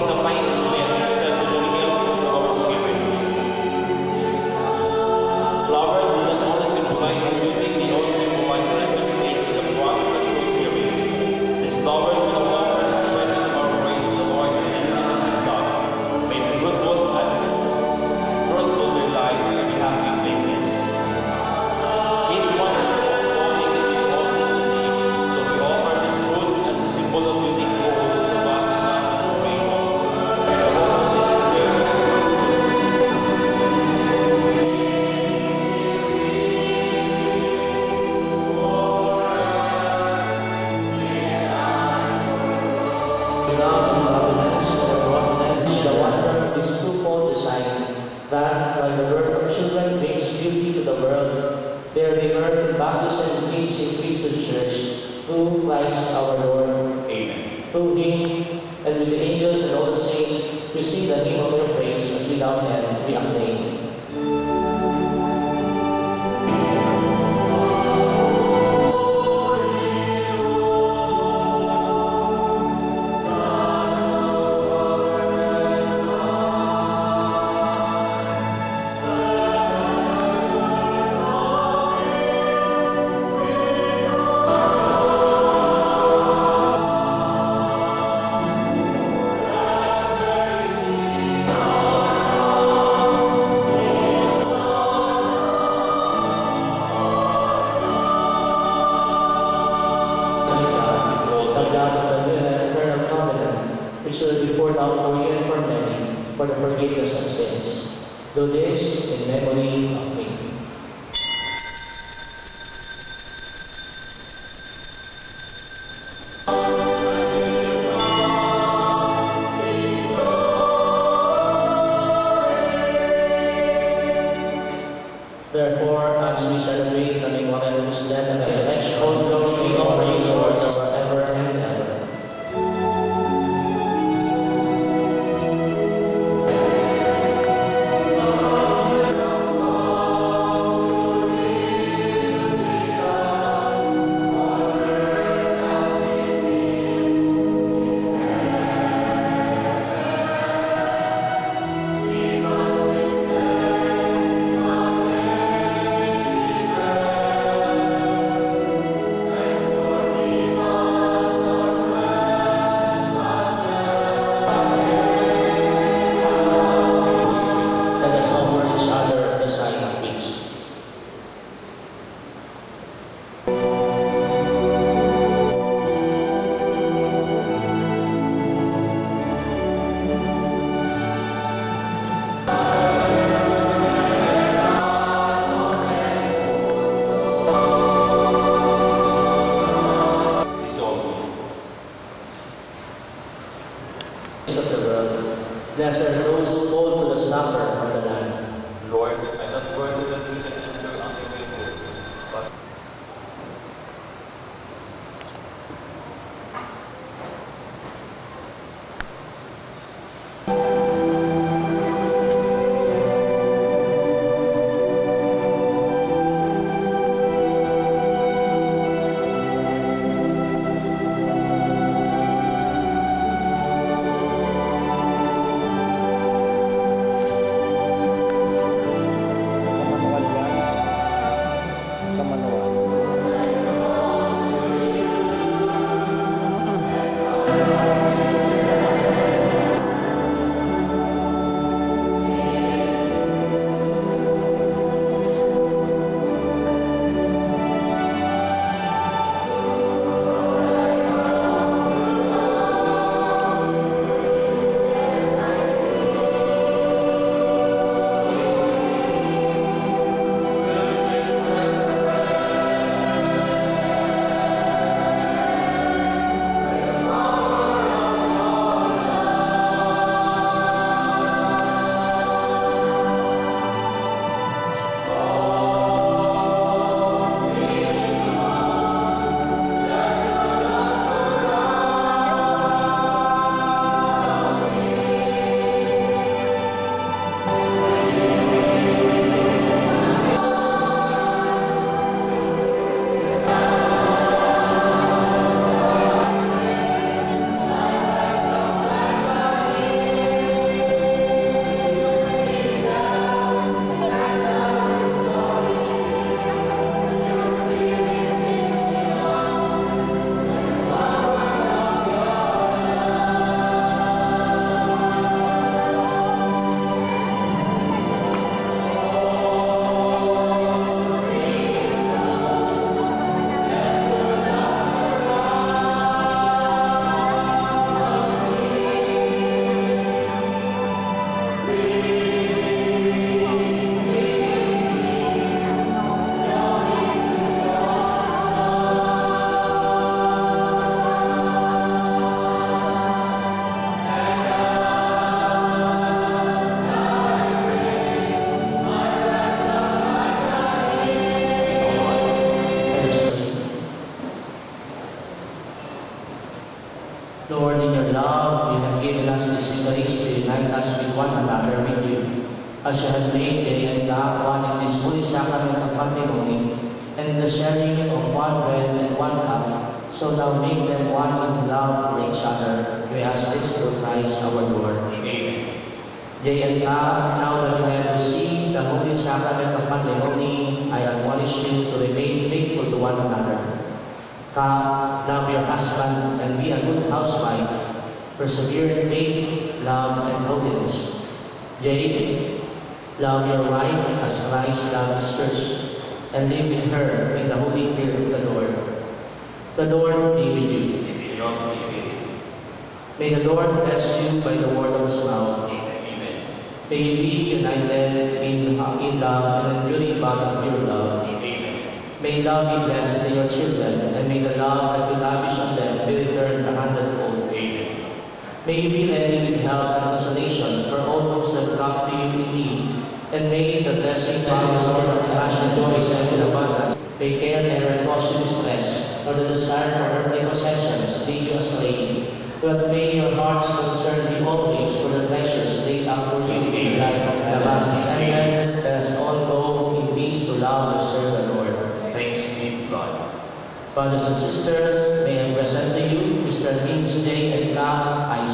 from the finest wind sent to the milk of our spirit. Flowers do not only symbolize beauty, they also symbolize representation to the process of fulfilling. These flowers will offer expressions of our praise to the Lord and infinite love. May fruitful their life and be happy in faithfulness. Each one is falling in his own destiny, so we offer these fruits as a symbol of unique goals to us in God's rainbow. With the hope of this prayer, Love and providence that brought them the wonder of this twofold design, that while the birth of children brings beauty to the world, they are the birth and baptism and age in Christian Church, through Christ our Lord. Amen. Through Him, and with the angels and all the saints, we sing the hymn of your praise, as without end we acclaim. Which will be poured out for you and for many for the forgiveness of sins. Do this in memory of me. Therefore, as we celebrate the memorial of His death and resurrection, all glory we offer you, Lord, forever and ever. Let us offer each other the sign of peace. Please also. Of the world, blessed are those called to the supper of the Lamb. Lord, I'm not worthy that you can enter under my roof, but Kapanwalyan this Eucharist to unite us with one another with you. As you have made day and God one in this holy sacrament of matrimony, and in the sharing of one bread and one cup, so now make them one in love for each other. We ask this through Christ our Lord. Amen. Yea and God, now that you have received the holy sacrament of matrimony, I admonish you to remain faithful to one another. God, love your husband and be a good housewife. Persevere in faith, love, and holiness. Yea, love your wife as Christ loves the church, and live with her in the holy fear of the Lord. The Lord be with you. And with your spirit. May the Lord bless you by the word of his mouth. Amen. May you be united in love and enduring bond of your love. Amen. May love be blessed to your children, and may the love that you lavish on them be returned a hundredfold. Amen. May you be ready with help and consolation for all those that come to you in need, and may the blessing promise Lord of compassion be sent in abundance. May care never cause you distress, nor the desire for earthly possessions lead you astray. But may your heart's concern be always for the treasures laid up for you in the life of the Last Let us all go in peace to love and serve the Lord. Thanks be to God. Brothers and sisters, may I present to you Mr. James J. and God, I